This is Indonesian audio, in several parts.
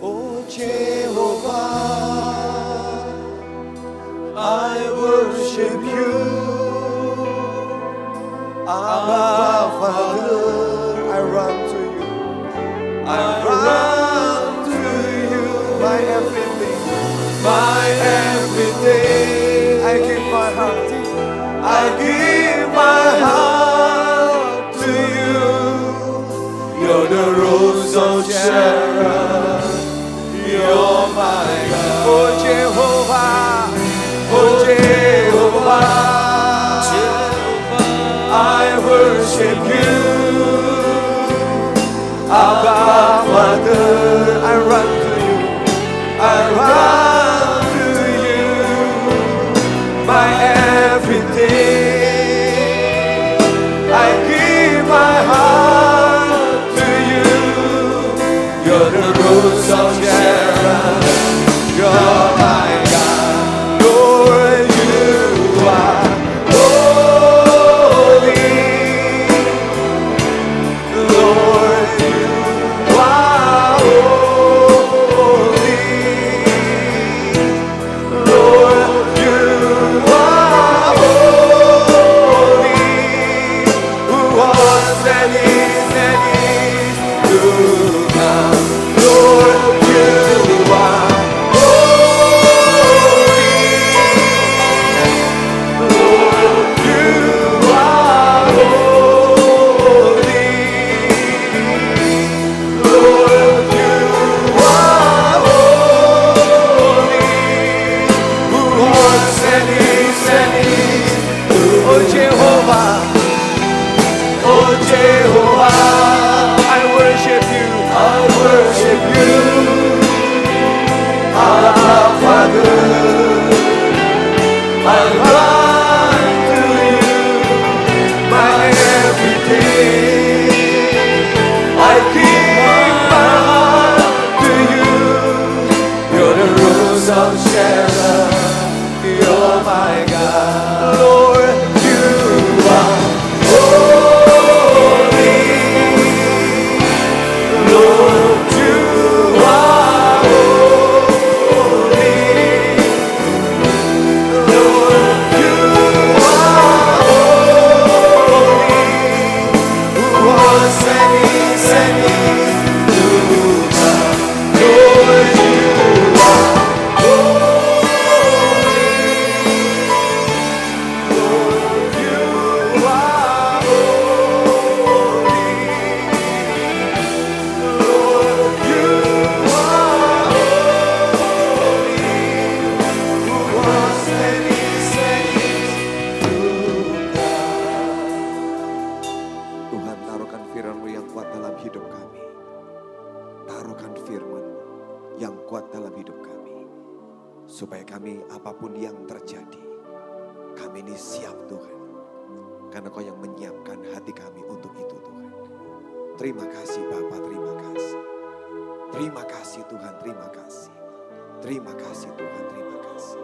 Oh Jehovah, I worship you. Abba Father, I run to you. I run to you, my everything, my everything. I give my heart, I give my heart to you. You're the rose of Sharon, you're my God. Oh Jehovah, oh Jehovah, I worship you. Abba Father, I run to you, I run to you, my everything. I give my heart to you. You're the rose of Sharon, you're my God. Lord, you are holy. Lord, you are holy. Lord, you are holy. Who was and is to come. Lord, you are holy. Lord, you are holy. Lord, you are holy. Who was and is oh Jehovah, oh Jehovah, I worship you, I worship you. Our Father, I run to you, my everything. I give my heart to you. You're the rose of Sharon, you're my God. Lord, you are holy. Lord, you are holy. Lord, you are holy. Who was and is to come. Lord, you are holy. Lord, you are holy. Lord, you are holy. Who was and is to come. Tuhan, taruhkan firman-Mu yang kuat dalam hidup kami. Taruhkan firman-Mu yang kuat dalam hidup kami. Supaya kami apapun yang terjadi, kami ini siap Tuhan. Karena Kau yang menyiapkan hati kami untuk itu Tuhan. Terima kasih Bapa, terima kasih. Terima kasih Tuhan, terima kasih. Terima kasih Tuhan, terima kasih.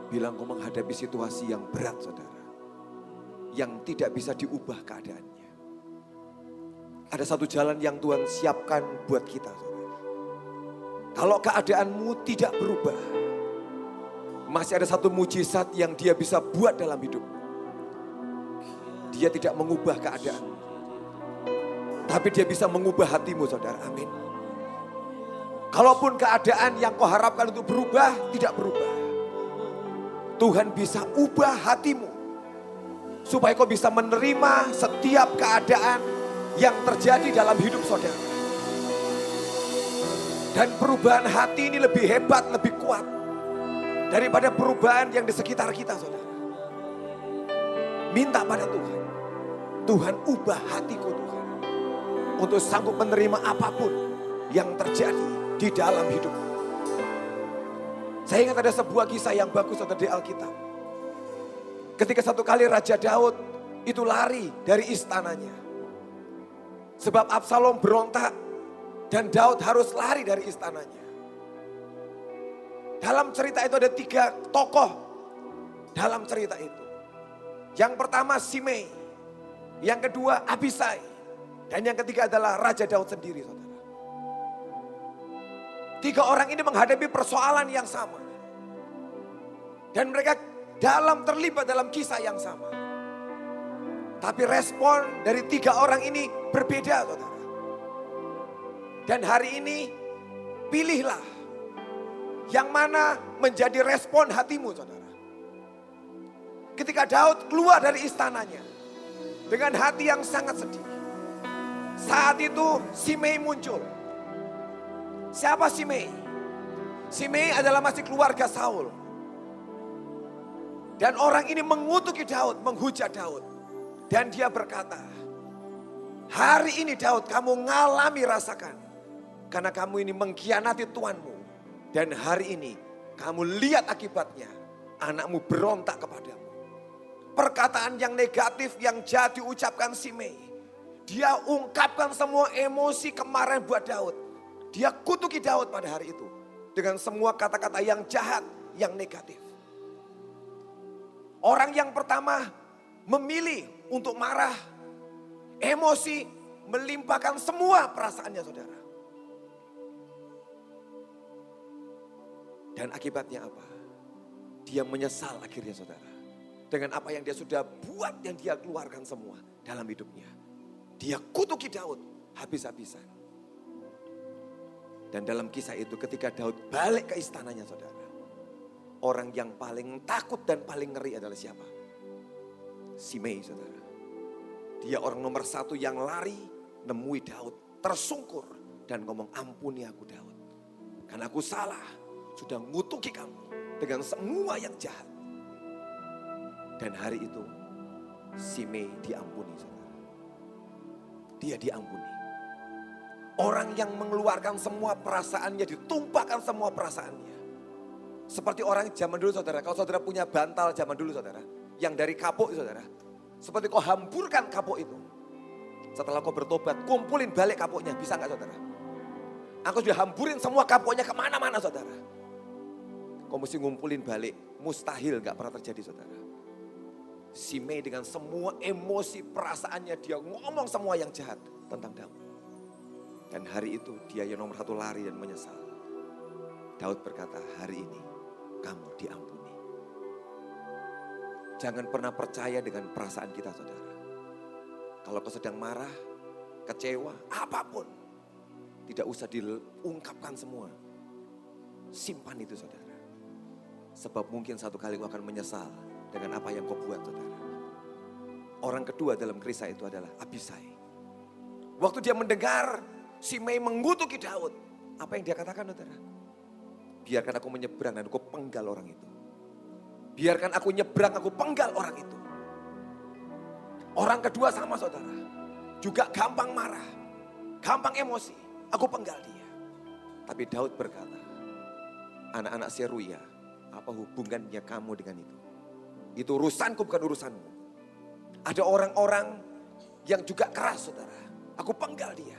Bila Engkau menghadapi situasi yang berat saudara, yang tidak bisa diubah keadaannya, ada satu jalan yang Tuhan siapkan buat kita saudara. Kalau keadaanmu tidak berubah, masih ada satu mujizat yang Dia bisa buat dalam hidupmu. Dia tidak mengubah keadaan, tapi Dia bisa mengubah hatimu saudara, amin. Kalaupun keadaan yang kau harapkan untuk berubah, tidak berubah, Tuhan bisa ubah hatimu, supaya kau bisa menerima setiap keadaan yang terjadi dalam hidup saudara. Dan perubahan hati ini lebih hebat, lebih kuat daripada perubahan yang di sekitar kita saudara. Minta pada Tuhan, Tuhan ubah hatiku Tuhan, untuk sanggup menerima apapun yang terjadi di dalam hidupku. Saya ingat ada sebuah kisah yang bagus saudara di Alkitab. Ketika satu kali Raja Daud itu lari dari istananya. Sebab Absalom berontak dan Daud harus lari dari istananya. Dalam cerita itu ada 3 tokoh dalam cerita itu. Yang pertama Simei, yang kedua Abisai, dan yang ketiga adalah Raja Daud sendiri saudara. Tiga orang ini menghadapi persoalan yang sama. Dan mereka terlibat dalam kisah yang sama. Tapi respon dari tiga orang ini berbeda, saudara. Dan hari ini pilihlah yang mana menjadi respon hatimu, saudara. Ketika Daud keluar dari istananya dengan hati yang sangat sedih. Saat itu Simei muncul. Siapa Simei? Simei adalah masih keluarga Saul. Dan orang ini mengutuki Daud, menghujat Daud. Dan dia berkata, hari ini Daud kamu ngalami rasakan. Karena kamu ini mengkhianati Tuanmu. Dan hari ini kamu lihat akibatnya. Anakmu berontak kepadamu. Perkataan yang negatif yang jahat diucapkan Simei. Dia ungkapkan semua emosi kemarin buat Daud. Dia kutuki Daud pada hari itu. Dengan semua kata-kata yang jahat, yang negatif. Orang yang pertama memilih untuk marah. Emosi melimpahkan semua perasaannya, saudara. Dan akibatnya apa? Dia menyesal akhirnya, saudara. Dengan apa yang dia sudah buat, yang dia keluarkan semua dalam hidupnya. Dia kutuki Daud habis-habisan. Dan dalam kisah itu ketika Daud balik ke istananya, saudara. Orang yang paling takut dan paling ngeri adalah siapa? Simei, saudara. Dia orang nomor satu yang lari nemui Daud. Tersungkur dan ngomong, ampuni aku Daud. Karena aku salah, sudah ngutuki kamu dengan semua yang jahat. Dan hari itu Simei diampuni, saudara. Dia diampuni. Orang yang mengeluarkan semua perasaannya, ditumpahkan semua perasaannya. Seperti orang zaman dulu, saudara. Kalau saudara punya bantal zaman dulu, saudara. Yang dari kapuk, saudara. Seperti kau hamburkan kapuk itu. Setelah kau bertobat, kumpulin balik kapuknya. Bisa gak, saudara? Aku sudah hamburin semua kapuknya kemana-mana, saudara. Kau mesti ngumpulin balik. Mustahil gak pernah terjadi, saudara. Simei dengan semua emosi perasaannya, dia ngomong semua yang jahat tentang Daud. Dan hari itu dia yang nomor satu lari dan menyesal. Daud berkata, hari ini kamu diampuni. Jangan pernah percaya dengan perasaan kita, saudara. Kalau kau sedang marah, kecewa, apapun. Tidak usah diungkapkan semua. Simpan itu, saudara. Sebab mungkin satu kali kau akan menyesal dengan apa yang kau buat, saudara. Orang kedua dalam kisah itu adalah Abisai. Waktu dia mendengar Simei mengutuki Daud, apa yang dia katakan, saudara? Biarkan aku menyeberang dan aku penggal orang itu. Biarkan aku nyebrang, aku penggal orang itu. Orang kedua sama, saudara. Juga gampang marah, gampang emosi, aku penggal dia. Tapi Daud berkata, anak-anak Seruya, apa hubungannya kamu dengan itu? Itu urusanku, bukan urusanmu. Ada orang-orang yang juga keras, saudara. Aku penggal dia.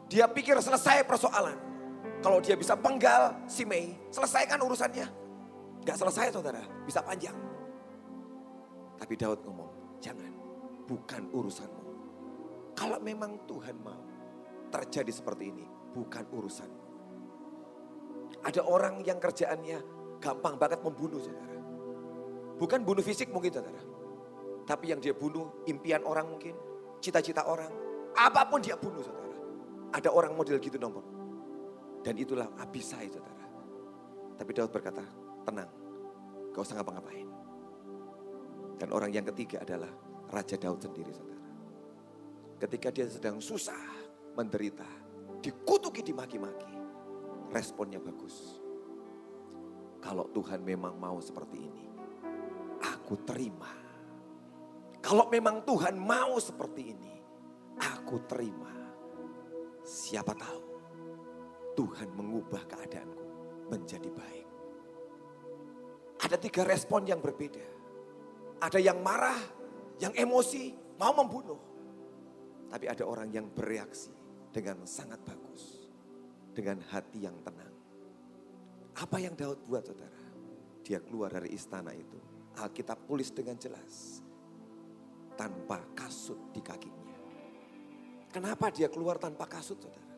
Dia pikir selesai persoalan. Kalau dia bisa penggal Simei, selesaikan urusannya. Gak selesai, saudara, bisa panjang. Tapi Daud ngomong, jangan, bukan urusanmu. Kalau memang Tuhan mau terjadi seperti ini, bukan urusanmu. Ada orang yang kerjaannya gampang banget membunuh, saudara. Bukan bunuh fisik mungkin, saudara. Tapi yang dia bunuh impian orang mungkin, cita-cita orang. Apapun dia bunuh, saudara. Ada orang model gitu nomor. Dan itulah Abisai, saudara. Tapi Daud berkata, tenang, gak usah ngapa-ngapain. Dan orang yang ketiga adalah Raja Daud sendiri, saudara. Ketika dia sedang susah, menderita, dikutuki, dimaki-maki. Responnya bagus. Kalau Tuhan memang mau seperti ini, aku terima. Kalau memang Tuhan mau seperti ini, aku terima. Siapa tahu Tuhan mengubah keadaanku menjadi baik. Ada 3 respon yang berbeda. Ada yang marah, yang emosi, mau membunuh. Tapi ada orang yang bereaksi dengan sangat bagus. Dengan hati yang tenang. Apa yang Daud buat, saudara? Dia keluar dari istana itu. Alkitab tulis dengan jelas. Tanpa kasut di kakinya. Kenapa dia keluar tanpa kasut, saudara?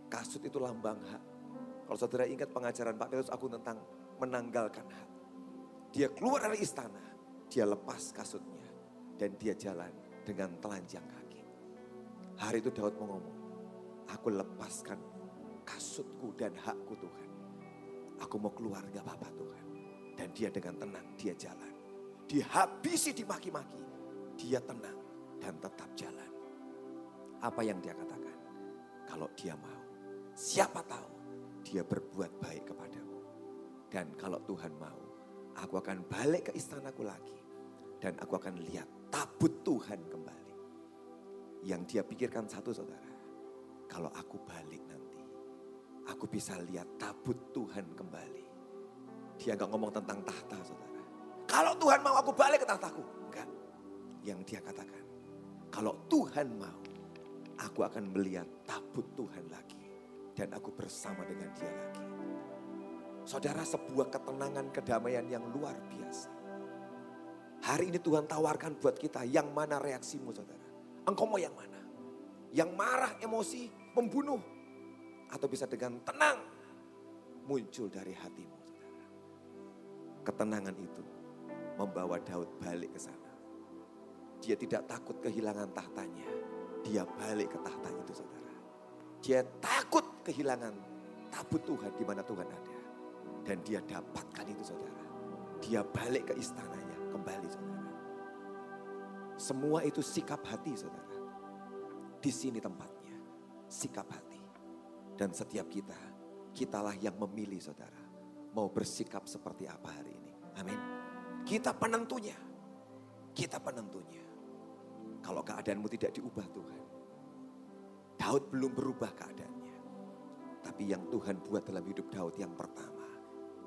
Kasut itu lambang hak. Kalau saudara ingat pengajaran Pak Petrus Agung tentang menanggalkan hat. Dia keluar dari istana, dia lepas kasutnya, dan dia jalan dengan telanjang kaki. Hari itu Daud mau ngomong, aku lepaskan kasutku dan hakku Tuhan. Aku mau keluar, gak apa-apa Tuhan. Dan dia dengan tenang, dia jalan. Dihabisi, dimaki-maki, dia tenang dan tetap jalan. Apa yang dia katakan? Kalau dia mau, siapa tahu dia berbuat baik kepadamu. Dan kalau Tuhan mau, aku akan balik ke istanaku lagi. Dan aku akan lihat tabut Tuhan kembali. Yang dia pikirkan satu saudara. Kalau aku balik nanti, aku bisa lihat tabut Tuhan kembali. Dia gak ngomong tentang tahta saudara. Kalau Tuhan mau aku balik ke tahtaku. Enggak. Yang dia katakan, kalau Tuhan mau, aku akan melihat tabut Tuhan lagi. Dan aku bersama dengan dia lagi. Saudara, sebuah ketenangan, kedamaian yang luar biasa. Hari ini Tuhan tawarkan buat kita, yang mana reaksimu saudara? Engkau mau yang mana? Yang marah, emosi, membunuh? Atau bisa dengan tenang muncul dari hatimu saudara? Ketenangan itu membawa Daud balik ke sana. Dia tidak takut kehilangan tahtanya. Dia balik ke tahta itu saudara. Dia takut kehilangan tabut Tuhan di mana Tuhan ada. Dan dia dapatkan itu saudara. Dia balik ke istananya kembali saudara. Semua itu sikap hati saudara. Di sini tempatnya, sikap hati. Dan setiap kita, kitalah yang memilih saudara. Mau bersikap seperti apa hari ini. Amin. Kita penentunya. Kita penentunya. Kalau keadaanmu tidak diubah Tuhan. Daud belum berubah keadaannya. Tapi yang Tuhan buat dalam hidup Daud yang pertama.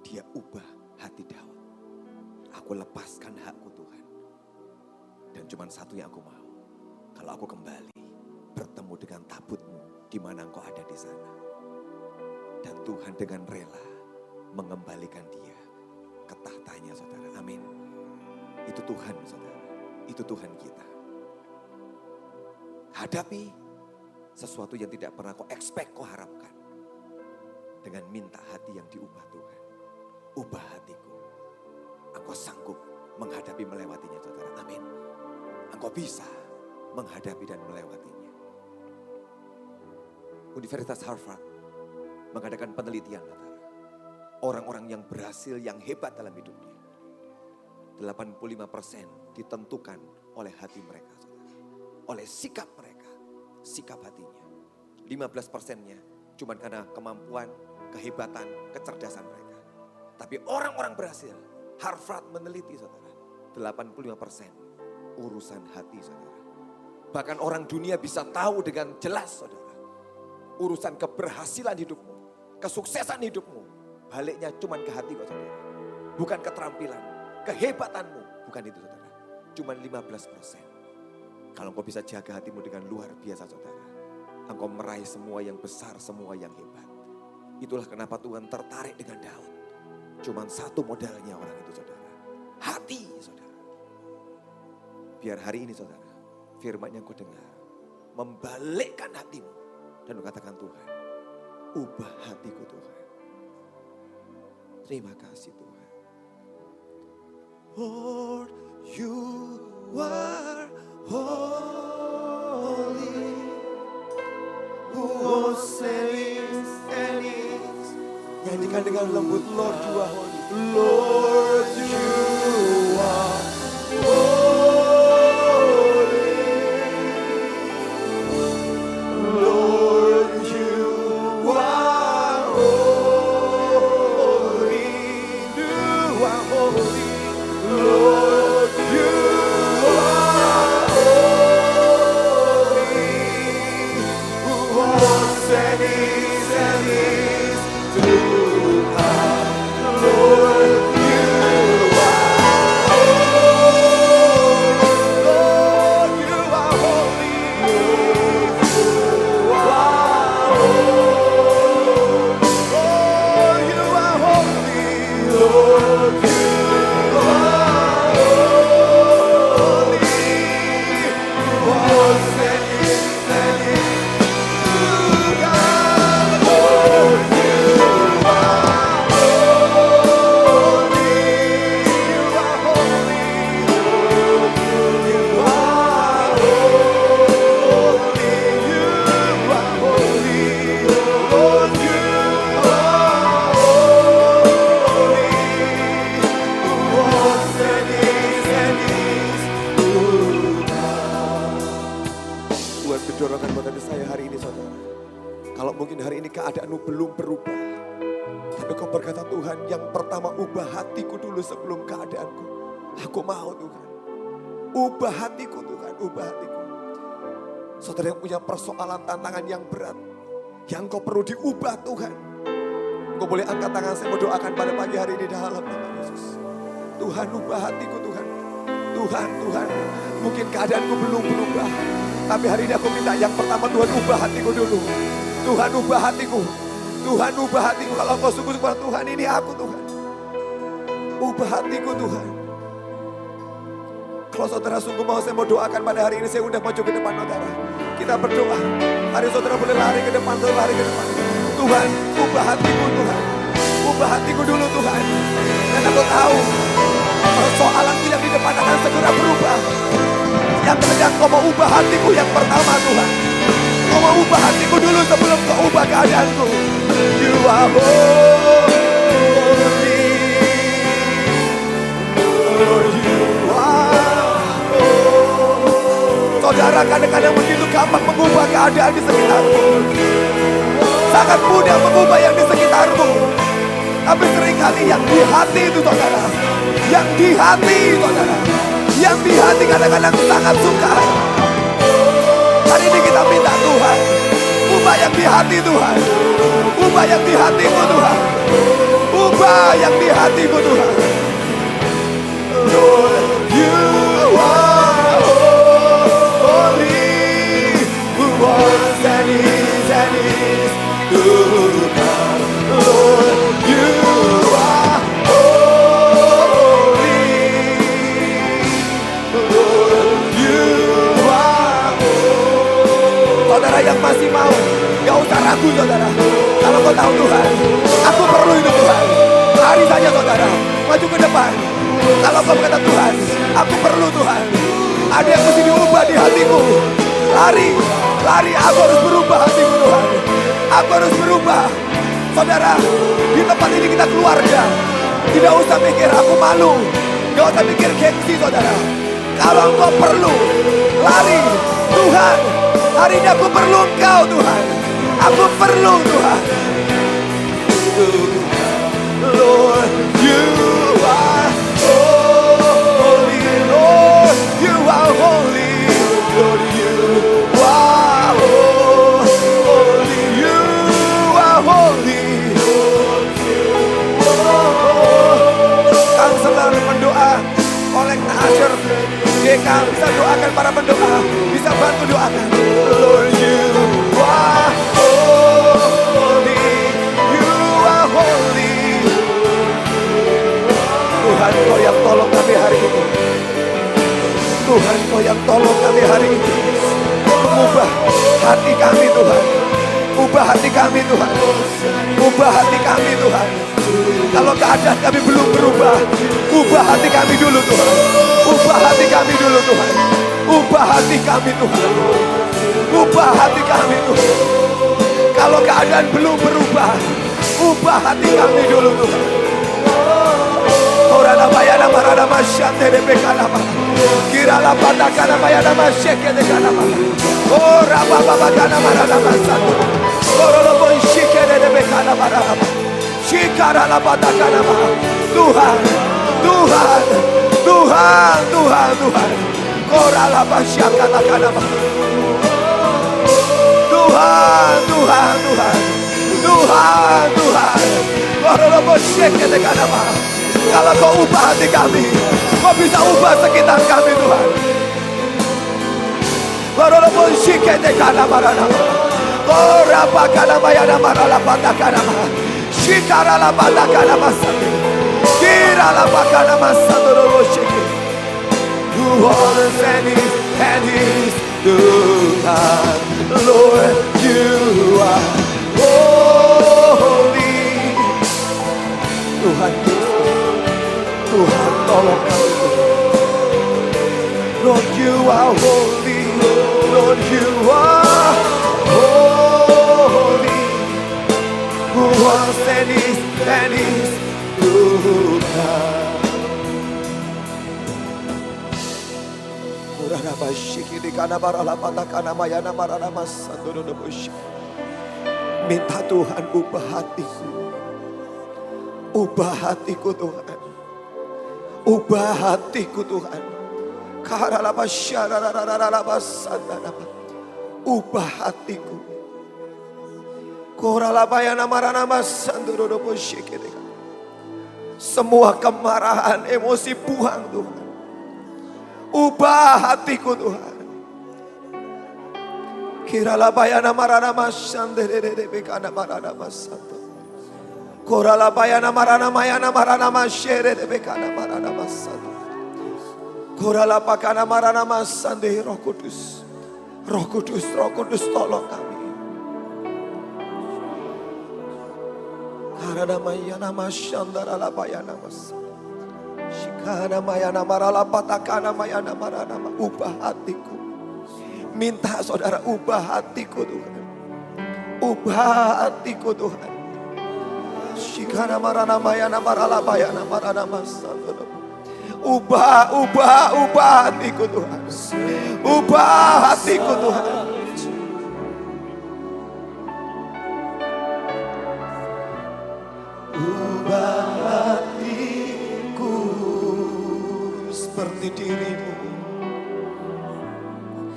Dia ubah hati Daud. Aku lepaskan hakku Tuhan. Dan cuma satu yang aku mau. Kalau aku kembali bertemu dengan tabutmu di mana engkau ada di sana. Dan Tuhan dengan rela mengembalikan dia ke tahtanya saudara. Amin. Itu Tuhan saudara. Itu Tuhan kita. Hadapi sesuatu yang tidak pernah kau expect, kau harapkan. Dengan minta hati yang diubah Tuhan. Ubah hatiku. Engkau sanggup menghadapi melewatinya saudara. Amin. Engkau bisa menghadapi dan melewatinya. Universitas Harvard mengadakan penelitian saudara. Orang-orang yang berhasil, yang hebat dalam hidupnya. 85% ditentukan oleh hati mereka saudara. Oleh sikap mereka. Sikap hatinya. 15%-nya cuma karena kemampuan, kehebatan, kecerdasan mereka. Tapi orang-orang berhasil, Harvard meneliti saudara, 85% urusan hati saudara. Bahkan orang dunia bisa tahu dengan jelas saudara. Urusan keberhasilan hidupmu, kesuksesan hidupmu, baliknya cuma ke hati kok saudara. Bukan keterampilan, kehebatanmu, bukan itu saudara. Cuma 15%. Kalau engkau bisa jaga hatimu dengan luar biasa saudara. Engkau meraih semua yang besar, semua yang hebat. Itulah kenapa Tuhan tertarik dengan Daud. Cuman satu modalnya orang itu saudara. Hati saudara. Biar hari ini saudara, firman yang kau dengar membalikkan hatimu. Dan kau katakan Tuhan, ubah hatiku Tuhan. Terima kasih Tuhan. Lord, you are holy. Who was and is. Nyanyikan dengan lembut, Lord you are holy. Lord you are holy. Lord you are holy. You are holy. Lord you are holy. Who was and is to come. Lord, you Tuhan mendorongkan buat saya hari ini saudara. Kalau mungkin hari ini keadaanmu belum berubah. Tapi kau berkata Tuhan yang pertama ubah hatiku dulu sebelum keadaanku. Aku mau Tuhan. Ubah hatiku Tuhan, ubah hatiku. Saudara yang punya persoalan tantangan yang berat. Yang kau perlu diubah Tuhan. Kau boleh angkat tangan saya berdoakan pada pagi hari ini dalam nama Yesus. Tuhan ubah hatiku Tuhan. Tuhan, Tuhan. Mungkin keadaanku belum berubah. Tapi hari ini aku minta yang pertama Tuhan ubah hatiku dulu. Tuhan ubah hatiku. Tuhan ubah hatiku. Kalau kau sungguh-sungguh Tuhan ini aku Tuhan. Ubah hatiku Tuhan. Kalau saudara sungguh mau saya mau doakan pada hari ini. Saya undang maju ke depan saudara. Kita berdoa. Hari saudara boleh lari ke depan. Saudara lari ke depan. Tuhan ubah hatiku Tuhan. Ubah hatiku dulu Tuhan. Dan aku tahu persoalanku yang di depan akan segera berubah. Yang sedang kau mau ubah hatiku yang pertama Tuhan. Kau mau ubah hatiku dulu sebelum kau ubah keadaanku. You are holy. Lord, you are holy. Saudara kadang-kadang begitu gampang mengubah keadaan di sekitarmu. Sangat mudah mengubah yang di sekitarmu. Tapi seringkali yang di hati itu saudara. Yang di hati saudara. Yang di hati kadang-kadang sangat suka. Hari ini kita minta Tuhan. Ubah yang di hati Tuhan. Ubah yang di hatiku Tuhan. Ubah yang di hatiku Tuhan. Lord, you are holy. Who was and is to come. Lord, you are holy. Lord, you are holy. Saudara yang masih mau, gak usah ragu saudara. Kalau kau tahu Tuhan, aku perlu itu Tuhan. Lari saja saudara, maju ke depan. Kalau kau berkata Tuhan, aku perlu Tuhan. Ada yang mesti diubah di hatiku. Lari, lari, aku harus berubah hatiku Tuhan. Aku harus berubah. Saudara, di tempat ini kita keluarga. Tidak usah mikir aku malu. Gak usah mikir gengsi saudara. Kalau kau perlu, lari. Tuhan, hari ini aku perlu Engkau Tuhan. Aku perlu Tuhan. Lord, you are holy. Lord, you are holy. Lord, you are holy. You are holy. Counselor mendoa, kolekta asyur, GK bisa doakan para pendoa, bisa bantu doakan. Lord, you are holy. You are holy. Tuhan kau yang tolong kami hari ini. Tuhan kau yang tolong kami hari ini. Mengubah hati kami Tuhan. Ubah hati kami Tuhan. Ubah hati kami Tuhan. Kalau keadaan kami belum berubah, ubah hati kami dulu Tuhan. Ubah hati kami dulu Tuhan. Ubah hati kami Tuhan. Ubah hati kami Tuhan. Kalau keadaan belum berubah, ubah hati kami dulu Tuhan. Ora la bayana marana masyante de bekalama. Kira la patakana bayana masyeke de kalama. Ora baba bakana marana masatu. Ora lo bonshike de bekalama marana. Shikara la patakana ma. Tuhan, Tuhan, Tuhan, Tuhan, Tuhan. Ora la basyaka la kalama. Tuhan, Tuhan, Tuhan. Tuhan, Tuhan. Ora lo bonshike de kalama. Kalau kau ubah hati kami, kau bisa ubah sekitar kami Tuhan. Walaupun syikete kana marana, ora pakana bayana marala patakana, shikara la patakana masatu, kira la pakana masatu lo shiki. You are and He's Tuhan, Lord, you are holy. Tuhan. Tuhan tolong kami. Lord, you are holy. Lord, you are holy. Who was and is Tuhan. Minta Tuhan ubah hatiku. Ubah hatiku Tuhan. Ubah hatiku Tuhan. Ubah hatiku. Semua kemarahan, emosi buang Tuhan. Ubah hatiku Tuhan. Kiralabayana marana masandere bekana marana masanto. Koralabayana marana mayana marana mashere bekana marana masanto. Koralapakana marana masande. Roh Kudus. Roh Kudus, Roh Kudus tolong kami. Karana mayana masandara labayana mas. Shikana mayana marala patakana mayana marana. Ubah hatiku. Minta saudara ubah hatiku Tuhan. Ubah hatiku Tuhan. Shikana marana mayana marala bayana marana masando. Ubah hatiku Tuhan. Ubah hatiku Tuhan. Ubah hatiku seperti dirimu.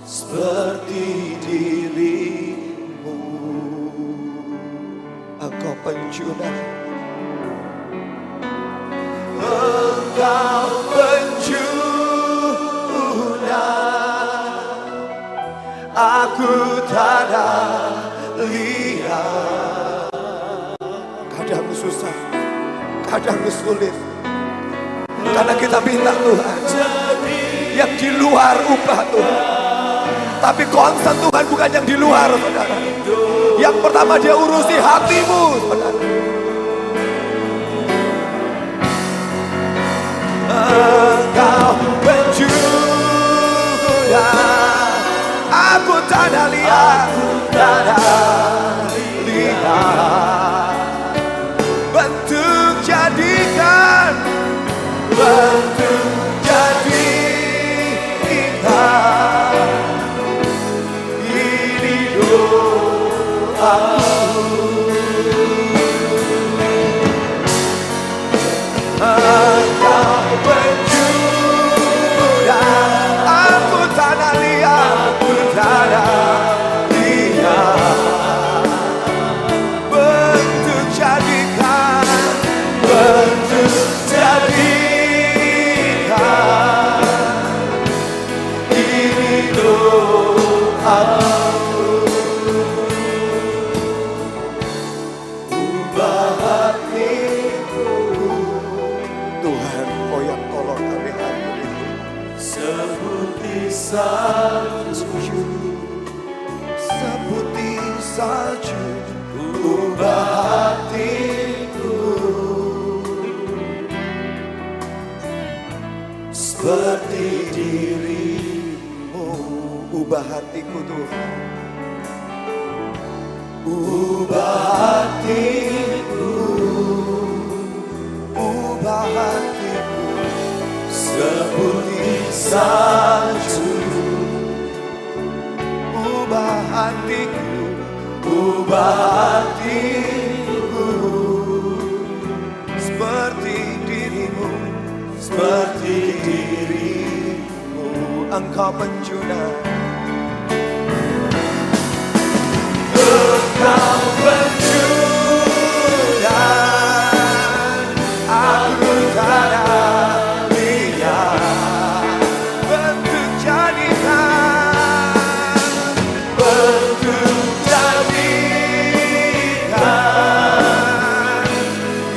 Seperti dirimu. Engkau penjuna. Engkau penjuna. Aku tak ada lihat. Kadang susah, kadang sulit. Karena kita minta Tuhan yang di luar ubah Tuhan. Tapi concern Tuhan bukan yang di luar, saudara. Yang pertama dia urusi hatimu, saudara. Engkau penjuna. Aku tak ada lihat, tak ada lihat. Bentuk jadikan, bentuk jadikan. Ini doaku. Engkau penjuna. Aku tak ada lihat, aku tak ada lihat. Bentuk jadikan, bentuk jadikan. Ini doaku. Ubah hatiku. Tuhan, Kau yang tolong kami hari ini. Seputih salju, seputih salju. Ubah hatiku. Seperti dirimu. Ubah hatiku Tuhan. Ubah hatiku. Ubah hatiku. Seputih salju. Ubah hatiku. Ubah hatiku. Seperti dirimu. Seperti dirimu. Engkau penjuna. Engkau penjuna. Aku tak ada lihat. Bentuk jadikan, bentuk jadikan.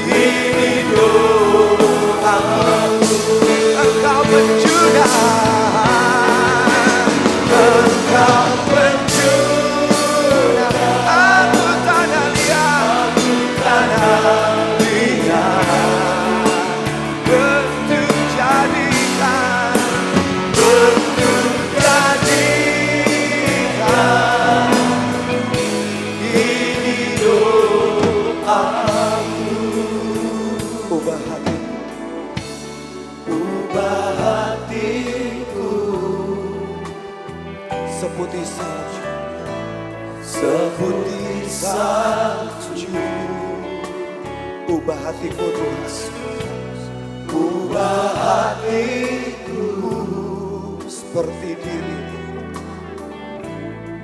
Ini doaku. Engkau penjuna. seputih salju. Ubah hatiku Tuhan, ubah hatiku seperti dirimu,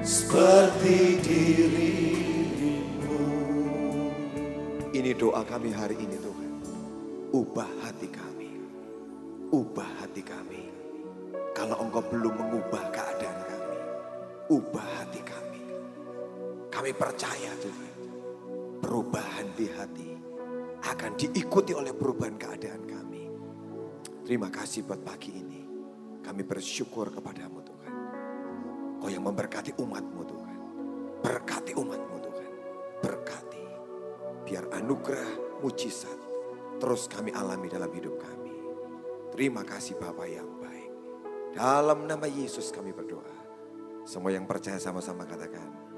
seperti dirimu. Ini doa kami hari ini Tuhan. Ubah hati kami, ubah hati kami. Kalau Engkau belum mengubah keadaan kami, ubah hati kami. Kami percaya Tuhan, perubahan di hati akan diikuti oleh perubahan keadaan kami. Terima kasih buat pagi ini. Kami bersyukur kepadamu Tuhan. Kau yang memberkati umatmu Tuhan. Berkati umatmu Tuhan. Berkati. Biar anugerah, mujizat terus kami alami dalam hidup kami. Terima kasih Bapa yang baik. Dalam nama Yesus kami berdoa. Semua yang percaya sama-sama katakan.